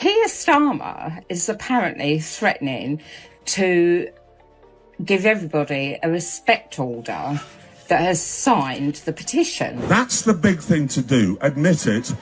Keir Starmer is apparently threatening to give everybody a respect order that has signed the petition. That's the big thing to do, admit it,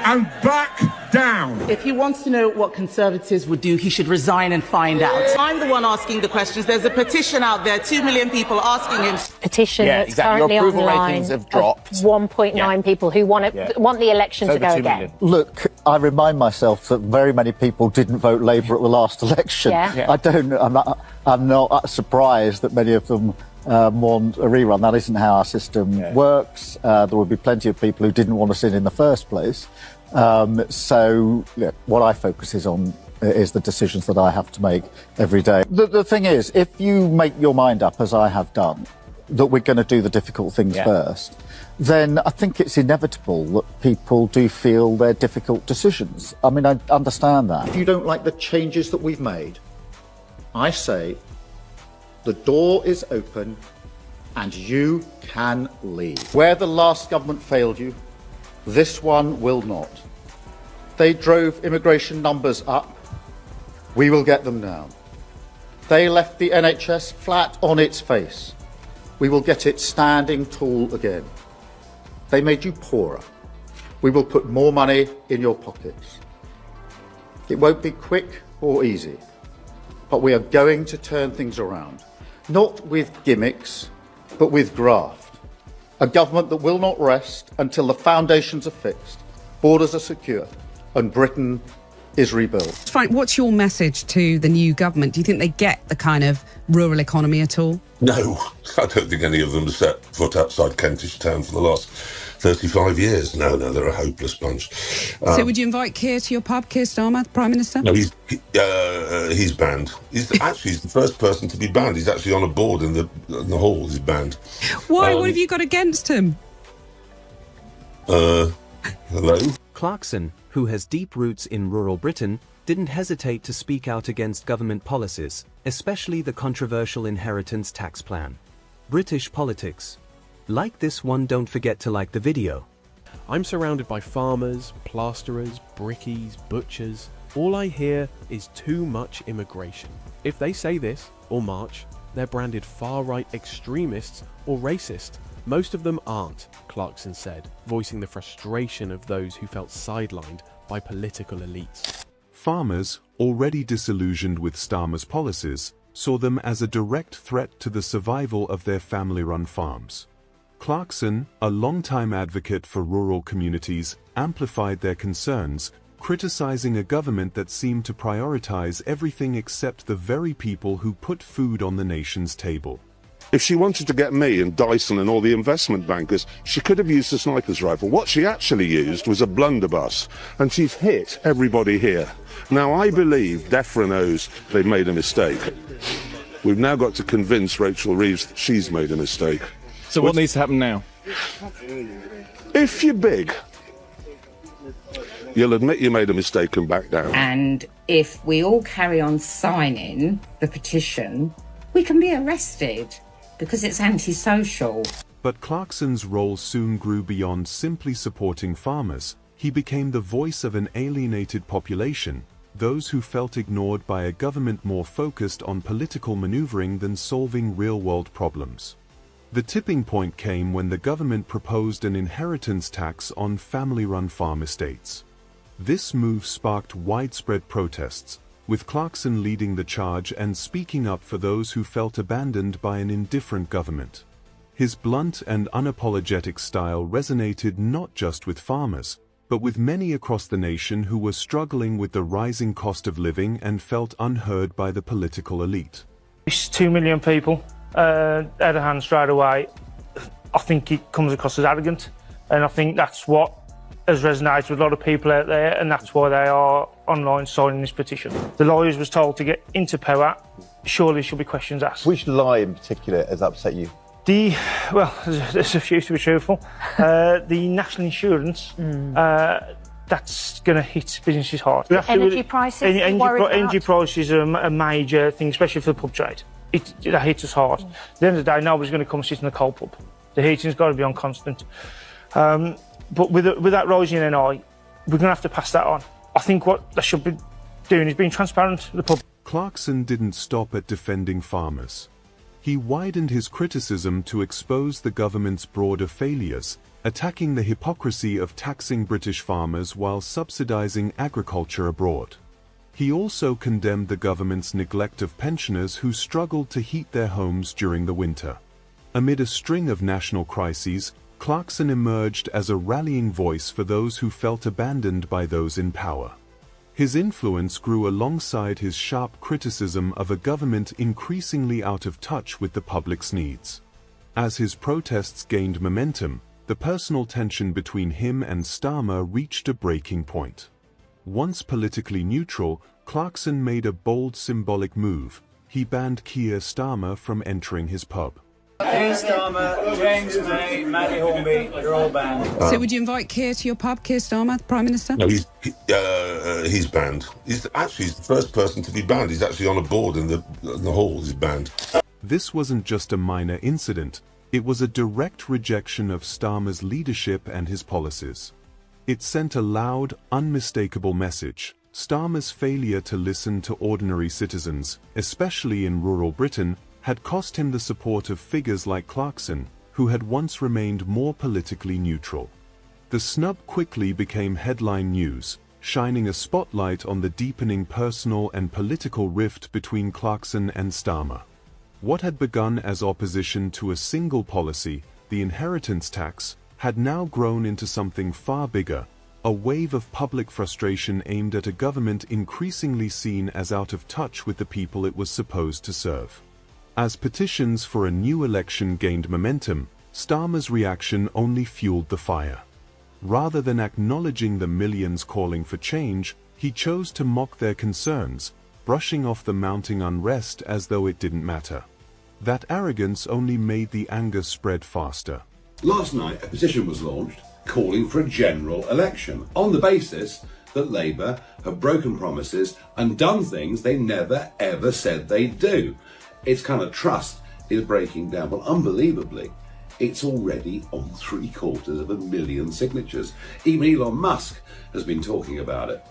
and back down. If he wants to know what Conservatives would do, he should resign and find out. I'm the one asking the questions. There's a petition out there, 2 million people asking him. Petition that's currently Your approval online ratings have dropped. 1.9 people who want the election to go again. Look, I remind myself that very many people didn't vote Labour at the last election. I'm not surprised that many of them want a rerun. That isn't how our system works. There will be plenty of people who didn't want us in the first place. What I focus on is the decisions that I have to make every day. The thing is, if you make your mind up, as I have done, that we're going to do the difficult things first, then I think it's inevitable that people do feel they're difficult decisions. I mean, I understand that. If you don't like the changes that we've made, I say the door is open and you can leave. Where the last government failed you, this one will not. They drove immigration numbers up. We will get them down. They left the NHS flat on its face. We will get it standing tall again. They made you poorer. We will put more money in your pockets. It won't be quick or easy, but we are going to turn things around. Not with gimmicks, but with graft. A government that will not rest until the foundations are fixed, borders are secure, and Britain is rebuilt. Frank, what's your message to the new government? Do you think they get the kind of rural economy at all? No, I don't think any of them have set foot outside Kentish Town for the last 35 years. No, they're a hopeless bunch. So would you invite Keir to your pub, Keir Starmer, the Prime Minister? No, he's banned. He's the first person to be banned. He's actually on a board in the hall. He's banned. Why? What have you got against him? Hello? Clarkson, who has deep roots in rural Britain, didn't hesitate to speak out against government policies, especially the controversial inheritance tax plan. British politics. Like this one, don't forget to like the video. I'm surrounded by farmers, plasterers, brickies, butchers. All I hear is too much immigration. If they say this, or march, they're branded far-right extremists or racist. Most of them aren't, Clarkson said, voicing the frustration of those who felt sidelined by political elites. Farmers, already disillusioned with Starmer's policies, saw them as a direct threat to the survival of their family-run farms. Clarkson, a longtime advocate for rural communities, amplified their concerns, criticizing a government that seemed to prioritize everything except the very people who put food on the nation's table. If she wanted to get me and Dyson and all the investment bankers, she could have used a sniper's rifle. What she actually used was a blunderbuss, and she's hit everybody here. Now, I believe DEFRA knows they've made a mistake. We've now got to convince Rachel Reeves that she's made a mistake. So what needs to happen now? If you're big, you'll admit you made a mistake and back down. And if we all carry on signing the petition, we can be arrested because it's antisocial. But Clarkson's role soon grew beyond simply supporting farmers. He became the voice of an alienated population, those who felt ignored by a government more focused on political maneuvering than solving real-world problems. The tipping point came when the government proposed an inheritance tax on family-run farm estates. This move sparked widespread protests, with Clarkson leading the charge and speaking up for those who felt abandoned by an indifferent government. His blunt and unapologetic style resonated not just with farmers, but with many across the nation who were struggling with the rising cost of living and felt unheard by the political elite. It's 2 million people out of hand straight away. I think it comes across as arrogant, and I think that's what has resonated with a lot of people out there, and that's why they are online signing this petition. The lawyers was told to get into power. Surely there should be questions asked. Which lie in particular has upset you? Well, there's a few to be truthful. The national insurance, that's going to hit businesses hard. Energy prices? Energy prices are a major thing, especially for the pub trade. That hits us hard. At the end of the day, nobody's going to come sit in the cold pub. The heating's got to be on constant. But with that rising NI, we're going to have to pass that on. I think what they should be doing is being transparent with the public. Clarkson didn't stop at defending farmers. He widened his criticism to expose the government's broader failures, attacking the hypocrisy of taxing British farmers while subsidising agriculture abroad. He also condemned the government's neglect of pensioners who struggled to heat their homes during the winter. Amid a string of national crises, Clarkson emerged as a rallying voice for those who felt abandoned by those in power. His influence grew alongside his sharp criticism of a government increasingly out of touch with the public's needs. As his protests gained momentum, the personal tension between him and Starmer reached a breaking point. Once politically neutral, Clarkson made a bold symbolic move. He banned Keir Starmer from entering his pub. Keir Starmer, James May, Matty Hornby, you're all banned. So would you invite Keir to your pub, Keir Starmer, the Prime Minister? No, he's banned. He's the first person to be banned. He's actually on a board in the hall. He's banned. This wasn't just a minor incident. It was a direct rejection of Starmer's leadership and his policies. It sent a loud, unmistakable message. Starmer's failure to listen to ordinary citizens, especially in rural Britain, had cost him the support of figures like Clarkson, who had once remained more politically neutral. The snub quickly became headline news, shining a spotlight on the deepening personal and political rift between Clarkson and Starmer. What had begun as opposition to a single policy, the inheritance tax, had now grown into something far bigger, a wave of public frustration aimed at a government increasingly seen as out of touch with the people it was supposed to serve. As petitions for a new election gained momentum, Starmer's reaction only fueled the fire. Rather than acknowledging the millions calling for change, he chose to mock their concerns, brushing off the mounting unrest as though it didn't matter. That arrogance only made the anger spread faster. Last night, a petition was launched calling for a general election on the basis that Labour have broken promises and done things they never ever said they'd do. Its kind of trust is breaking down. Well, unbelievably, it's already on 750,000 signatures. Even Elon Musk has been talking about it.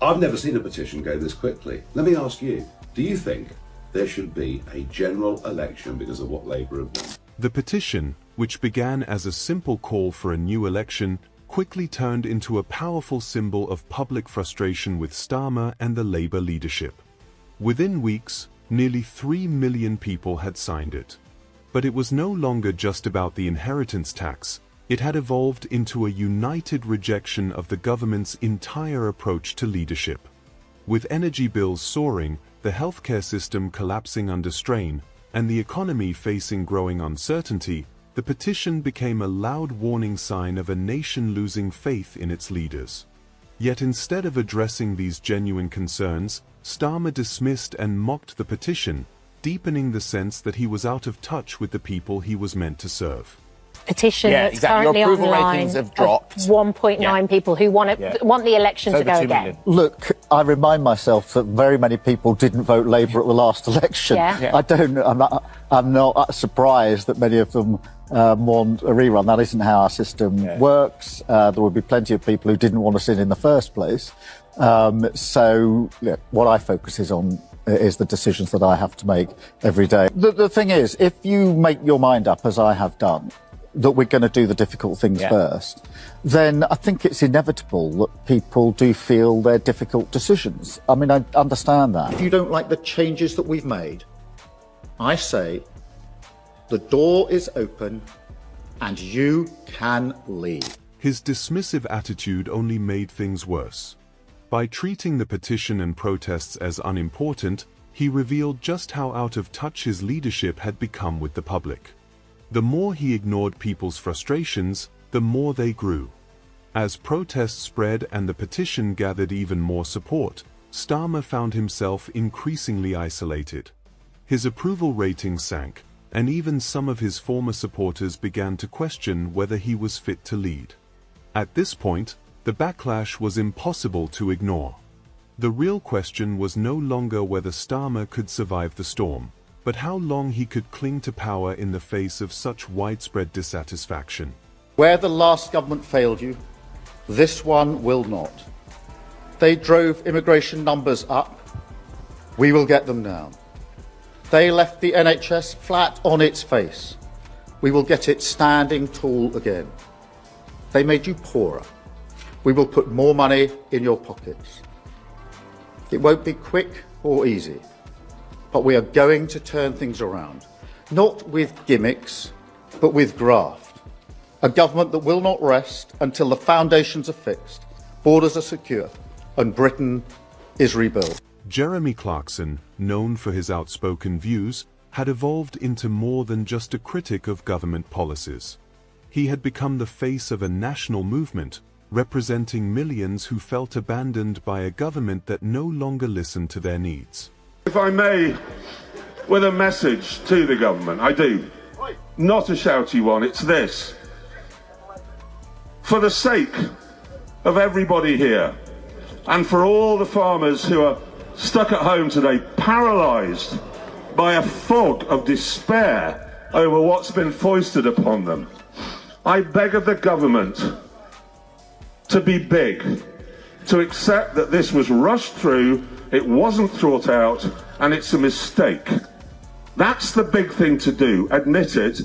I've never seen a petition go this quickly. Let me ask you, do you think there should be a general election because of what Labour have done? The petition, which began as a simple call for a new election, quickly turned into a powerful symbol of public frustration with Starmer and the Labour leadership. Within weeks, nearly 3 million people had signed it. But it was no longer just about the inheritance tax. It had evolved into a united rejection of the government's entire approach to leadership. With energy bills soaring, the healthcare system collapsing under strain, and the economy facing growing uncertainty, the petition became a loud warning sign of a nation losing faith in its leaders. Yet instead of addressing these genuine concerns, Starmer dismissed and mocked the petition, deepening the sense that he was out of touch with the people he was meant to serve. Petition that's currently Your approval online ratings have dropped. 1.9 people who want the election to go again. Look, I remind myself that very many people didn't vote Labour at the last election. I'm not surprised that many of them want a rerun. That isn't how our system works. There would be plenty of people who didn't want us in the first place. So what I focus on is the decisions that I have to make every day. The thing is, if you make your mind up, as I have done, that we're going to do the difficult things first, then I think it's inevitable that people do feel they're difficult decisions. I mean, I understand that. If you don't like the changes that we've made, I say the door is open and you can leave. His dismissive attitude only made things worse. By treating the petition and protests as unimportant, he revealed just how out of touch his leadership had become with the public. The more he ignored people's frustrations, the more they grew. As protests spread and the petition gathered even more support, Starmer found himself increasingly isolated. His approval rating sank, and even some of his former supporters began to question whether he was fit to lead. At this point, the backlash was impossible to ignore. The real question was no longer whether Starmer could survive the storm, but how long he could cling to power in the face of such widespread dissatisfaction. Where the last government failed you, this one will not. They drove immigration numbers up. We will get them down. They left the NHS flat on its face. We will get it standing tall again. They made you poorer. We will put more money in your pockets. It won't be quick or easy, but we are going to turn things around, not with gimmicks, but with graft. A government that will not rest until the foundations are fixed, borders are secure, and Britain is rebuilt. Jeremy Clarkson, known for his outspoken views, had evolved into more than just a critic of government policies. He had become the face of a national movement, representing millions who felt abandoned by a government that no longer listened to their needs. If I may, with a message to the government, I do. Not a shouty one, it's this. For the sake of everybody here, and for all the farmers who are stuck at home today, paralysed by a fog of despair over what's been foisted upon them, I beg of the government to be big, to accept that this was rushed through, it wasn't thought out, and it's a mistake. That's the big thing to do, admit it,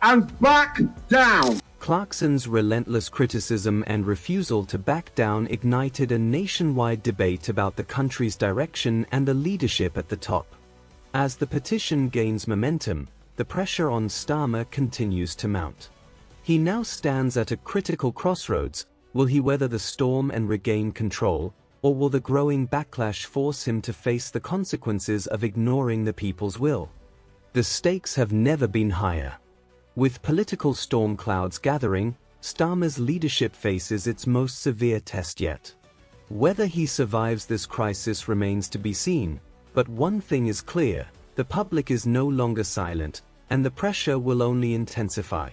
and back down. Clarkson's relentless criticism and refusal to back down ignited a nationwide debate about the country's direction and the leadership at the top. As the petition gains momentum, the pressure on Starmer continues to mount. He now stands at a critical crossroads. Will he weather the storm and regain control, or will the growing backlash force him to face the consequences of ignoring the people's will? The stakes have never been higher. With political storm clouds gathering, Starmer's leadership faces its most severe test yet. Whether he survives this crisis remains to be seen, but one thing is clear: the public is no longer silent, and the pressure will only intensify.